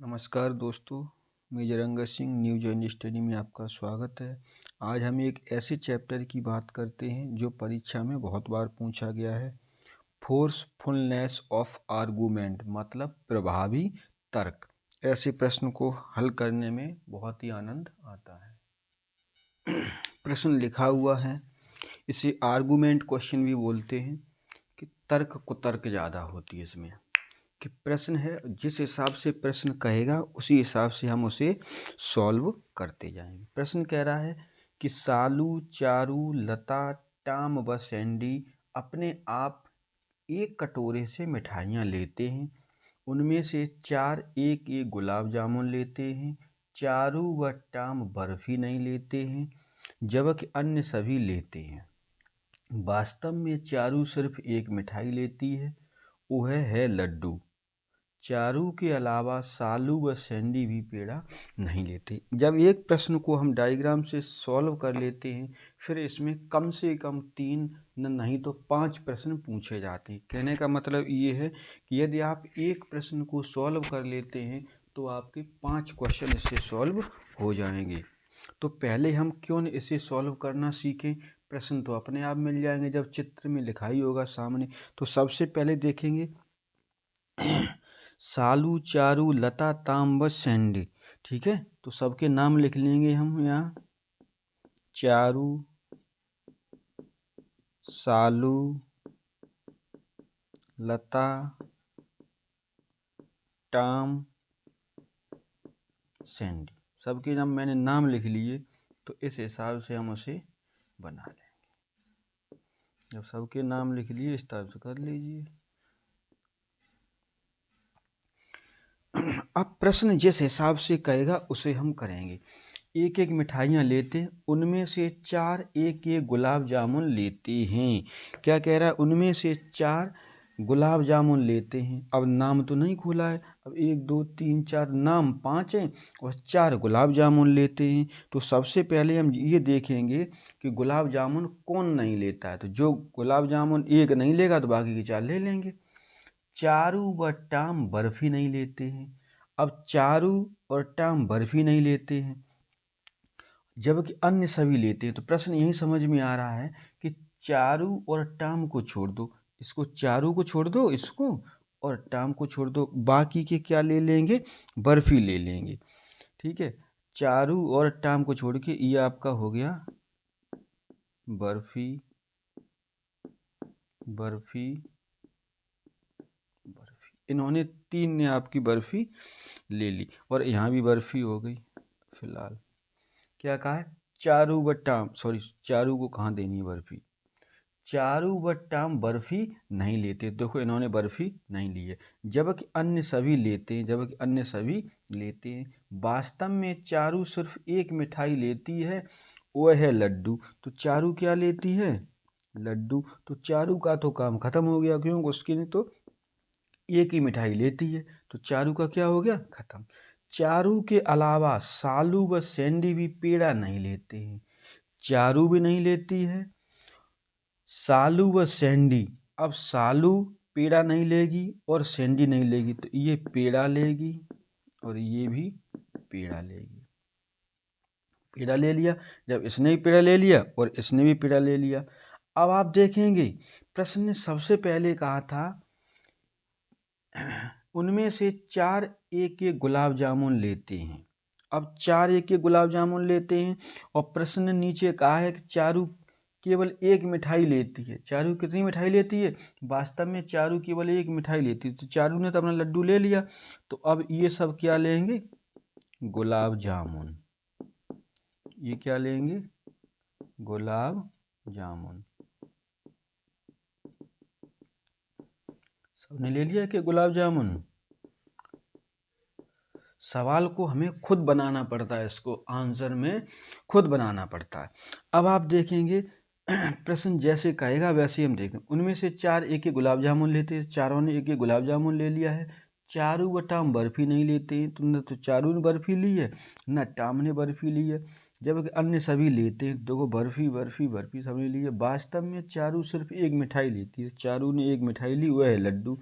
नमस्कार दोस्तों, मैं जरंगा सिंह न्यू जॉइन स्टडी में आपका स्वागत है। आज हम एक ऐसे चैप्टर की बात करते हैं जो परीक्षा में बहुत बार पूछा गया है। फोर्सफुलनेस ऑफ आर्गूमेंट मतलब प्रभावी तर्क। ऐसे प्रश्न को हल करने में बहुत ही आनंद आता है। प्रश्न लिखा हुआ है, इसे आर्गूमेंट क्वेश्चन भी बोलते हैं कि तर्क को तर्क ज़्यादा होती है इसमें कि प्रश्न है जिस हिसाब से प्रश्न कहेगा उसी हिसाब से हम उसे सॉल्व करते जाएंगे। प्रश्न कह रहा है कि सालू, चारू, लता, टाम व सैंडी अपने आप एक कटोरे से मिठाइयाँ लेते हैं। उनमें से चार एक एक गुलाब जामुन लेते हैं। चारू व टाम बर्फी नहीं लेते हैं, जबकि अन्य सभी लेते हैं। वास्तव में चारू सिर्फ एक मिठाई लेती है, वह है लड्डू। चारू के अलावा सालू व सैंडी भी पेड़ा नहीं लेते। जब एक प्रश्न को हम डायग्राम से सॉल्व कर लेते हैं, फिर इसमें कम से कम 3 नहीं तो 5 प्रश्न पूछे जाते हैं। कहने का मतलब ये है कि यदि आप एक प्रश्न को सॉल्व कर लेते हैं तो आपके 5 क्वेश्चन इससे सॉल्व हो जाएंगे। तो पहले हम क्यों न इसे सॉल्व करना सीखें। प्रश्न तो अपने आप मिल जाएंगे जब चित्र में लिखाई होगा सामने। तो सबसे पहले देखेंगे सालू, चारू, लता, ताम व सैंडी। ठीक है, तो सबके नाम लिख लेंगे हम यहाँ। चारू, सालू, लता, टाम, सैंडी। सबके जब मैंने नाम लिख लिए तो इस हिसाब से हम उसे बना लेंगे। जब सबके नाम लिख लिए इस तरह से कर लीजिए। अब प्रश्न जिस हिसाब से कहेगा उसे हम करेंगे। एक एक मिठाइयाँ लेते हैं, उनमें से चार एक एक गुलाब जामुन लेते हैं। क्या कह रहा है, उनमें से चार गुलाब जामुन लेते हैं। अब नाम तो नहीं खुला है, अब 1 2 3 4 नाम 5 हैं और 4 गुलाब जामुन लेते हैं। तो सबसे पहले हम ये देखेंगे कि गुलाब जामुन कौन नहीं लेता है। तो जो गुलाब जामुन एक नहीं लेगा तो बाकी के 4 ले लेंगे। चारू व टाम बर्फी नहीं लेते हैं। अब चारू और टाम बर्फी नहीं लेते हैं, जबकि अन्य सभी लेते हैं। तो प्रश्न यही समझ में आ रहा है कि चारू और टाम को छोड़ दो, इसको चारू को छोड़ दो, इसको और टाम को छोड़ दो, बाकी के क्या ले लेंगे, बर्फी ले लेंगे। ठीक है, चारू और टाम को छोड़ के ये आपका हो गया बर्फी, बर्फी, बर्फी। इन्होंने 3 ने आपकी बर्फी ले ली और यहाँ भी बर्फी हो गई। फिलहाल क्या कहा है, चारू व टाम, सॉरी चारू को कहाँ देनी है बर्फी, चारू व टाम बर्फी नहीं लेते। देखो इन्होंने बर्फी नहीं ली है, जबकि अन्य सभी लेते हैं, जबकि अन्य सभी लेते हैं। वास्तव में चारू सिर्फ एक मिठाई लेती है, वह है लड्डू। तो चारू क्या लेती है, लड्डू। तो चारू का तो काम खत्म हो गया, क्यों, उसकी ने तो एक ही मिठाई लेती है। तो चारू का क्या हो गया, खत्म। चारू के अलावा सालू व सैंडी भी पेड़ा नहीं लेते हैं। चारू भी नहीं लेती है, सालू व सैंडी। अब सालू पेड़ा नहीं लेगी और सैंडी नहीं लेगी, तो ये पेड़ा लेगी और ये भी पेड़ा लेगी। पेड़ा ले लिया, जब इसने भी पेड़ा ले लिया और इसने भी पेड़ा ले लिया। अब आप देखेंगे प्रश्न ने सबसे पहले कहा था उनमें से चार एक एक गुलाब जामुन लेते हैं। अब चार एक एक गुलाब जामुन लेते हैं और प्रश्न ने नीचे कहा है कि चारू केवल एक मिठाई लेती है। चारू कितनी मिठाई लेती है, वास्तव में चारू केवल एक मिठाई लेती है। तो चारू ने तो अपना लड्डू ले लिया, तो अब ये सब क्या लेंगे, गुलाब जामुन। ये क्या लेंगे, गुलाब जामुन। सबने ले लिया कि गुलाब जामुन। सवाल को हमें खुद बनाना पड़ता है, इसको आंसर में खुद बनाना पड़ता है। अब आप देखेंगे प्रश्न जैसे कहेगा वैसे हम देखें। उनमें से चार एक एक गुलाब जामुन लेते हैं, चारों ने एक एक गुलाब जामुन ले लिया है। चारू व टाम बर्फी नहीं लेते हैं, तो न तो चारू ने बर्फी ली है न टाम ने बर्फी ली है, जबकि अन्य सभी लेते हैं। देखो बर्फी बर्फी बर्फी सबने ली है। वास्तव में चारू सिर्फ एक मिठाई लेती है, चारू ने एक मिठाई ली, वह है लड्डू।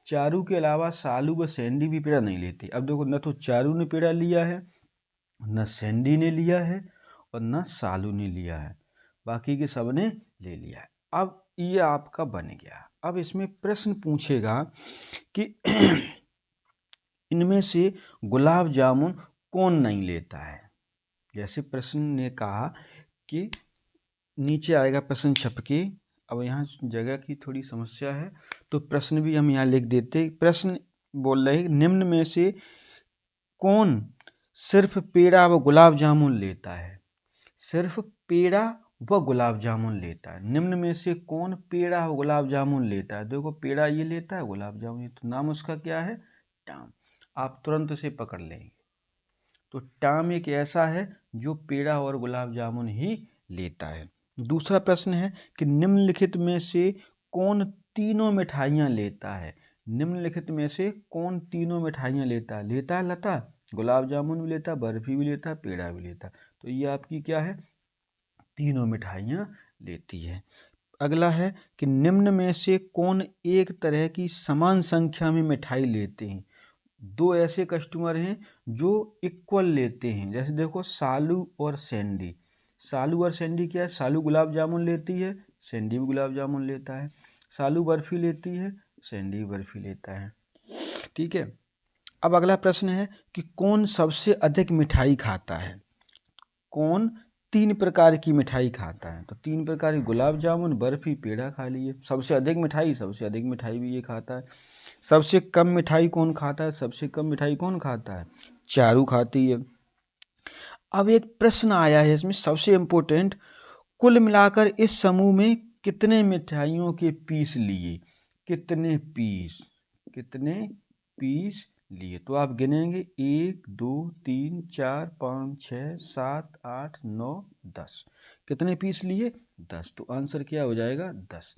चारू के अलावा सालू व सैंडी भी पेड़ा नहीं लेते। अब देखो, न तो चारू ने पेड़ा लिया है, न सैंडी ने लिया है और न सालू ने लिया है, बाकी के सब ने ले लिया है। अब ये आपका बन गया। अब इसमें प्रश्न पूछेगा कि इनमें से गुलाब जामुन कौन नहीं लेता है। जैसे प्रश्न ने कहा कि नीचे आएगा प्रश्न छपके। अब यहाँ जगह की थोड़ी समस्या है तो प्रश्न भी हम यहाँ लिख देते। प्रश्न बोल रहे हैं निम्न में से कौन सिर्फ पेड़ा व गुलाब जामुन लेता है। सिर्फ पेड़ा व गुलाब जामुन लेता है। निम्न में से कौन पेड़ा व गुलाब जामुन लेता है। देखो, पेड़ा ये लेता है, गुलाब जामुन, तो नाम उसका क्या है, टाम। आप तुरंत उसे पकड़ लेंगे। तो टाम एक ऐसा है जो पेड़ा और गुलाब जामुन ही लेता है। दूसरा प्रश्न है कि निम्नलिखित में से कौन तीनों मिठाइयाँ लेता है। निम्नलिखित में से कौन तीनों मिठाइयाँ लेता है। लेता है लता, गुलाब जामुन भी लेता है, बर्फी भी लेता है, पेड़ा भी लेता है। तो ये आपकी क्या है, तीनों मिठाइयाँ लेती है। अगला है कि निम्न में से कौन एक तरह की समान संख्या में मिठाई लेते हैं। दो ऐसे कस्टमर हैं जो इक्वल लेते हैं। जैसे देखो, सालू और सैंडी। सालू और सैंडी क्या है, सालू गुलाब जामुन लेती है, सैंडी भी गुलाब जामुन लेता है। सालू बर्फी लेती है, सैंडी भी बर्फी लेता है। ठीक है। अब अगला प्रश्न है कि कौन सबसे अधिक मिठाई खाता है। कौन 3 प्रकार की मिठाई खाता है। तो 3 प्रकार की, गुलाब जामुन, बर्फी, पेड़ा खा लिए। सबसे अधिक मिठाई भी ये खाता है। सबसे कम मिठाई कौन खाता है। सबसे कम मिठाई कौन खाता है, चारू खाती है। अब एक प्रश्न आया है इसमें सबसे इम्पोर्टेंट, कुल मिलाकर इस समूह में कितने मिठाइयों के पीस लिए। कितने पीस लिए। तो आप गिनेंगे 1 2 3 4 5 6 7 8 9 10। कितने पीस लिए, 10। तो आंसर क्या हो जाएगा, 10।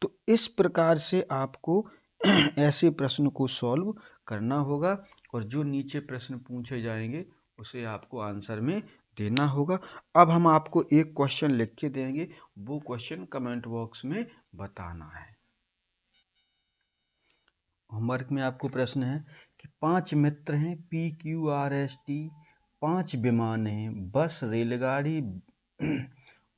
तो इस प्रकार से आपको ऐसे प्रश्न को सॉल्व करना होगा और जो नीचे प्रश्न पूछे जाएंगे उसे आपको आंसर में देना होगा। अब हम आपको एक क्वेश्चन लिख के देंगे, वो क्वेश्चन कमेंट बॉक्स में बताना है। होमवर्क में आपको प्रश्न है कि 5 मित्र हैं, PQRST, 5 विमान हैं, बस, रेलगाड़ी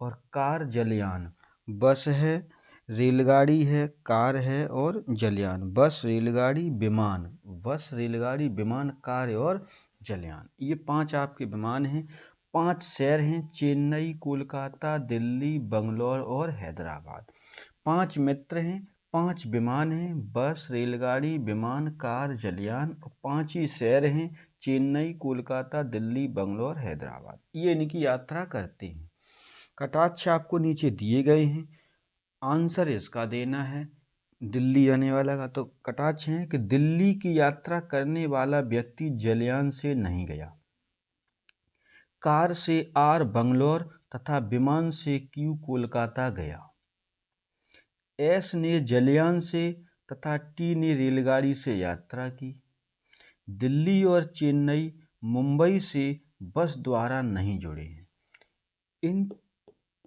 और कार, जलयान। बस है, रेलगाड़ी है, कार है और जलयान। बस, रेलगाड़ी, विमान। बस, रेलगाड़ी, विमान, कार और जलयान। ये 5 आपके विमान हैं। 5 शहर हैं, चेन्नई, कोलकाता, दिल्ली, बंगलौर और हैदराबाद। 5 मित्र हैं, 5 विमान हैं, बस, रेलगाड़ी, विमान, कार, जलयान। 5 ही शहर हैं, चेन्नई, कोलकाता, दिल्ली, बंगलौर, हैदराबाद। ये इनकी यात्रा करते हैं। कटाक्ष आपको नीचे दिए गए हैं। आंसर इसका देना है दिल्ली जाने वाला का। तो कटाक्ष है कि दिल्ली की यात्रा करने वाला व्यक्ति जलयान से नहीं गया। कार से आर बंगलौर तथा विमान से क्यू कोलकाता गया। एस ने जलयान से तथा टी ने रेलगाड़ी से यात्रा की। दिल्ली और चेन्नई मुंबई से बस द्वारा नहीं जुड़े हैं। इन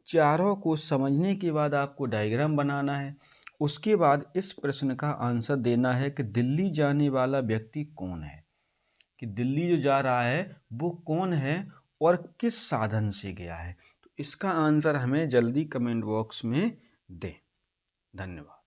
चारों को समझने के बाद आपको डायग्राम बनाना है। उसके बाद इस प्रश्न का आंसर देना है कि दिल्ली जाने वाला व्यक्ति कौन है, कि दिल्ली जो जा रहा है वो कौन है और किस साधन से गया है। तो इसका आंसर हमें जल्दी कमेंट बॉक्स में दें। धन्यवाद।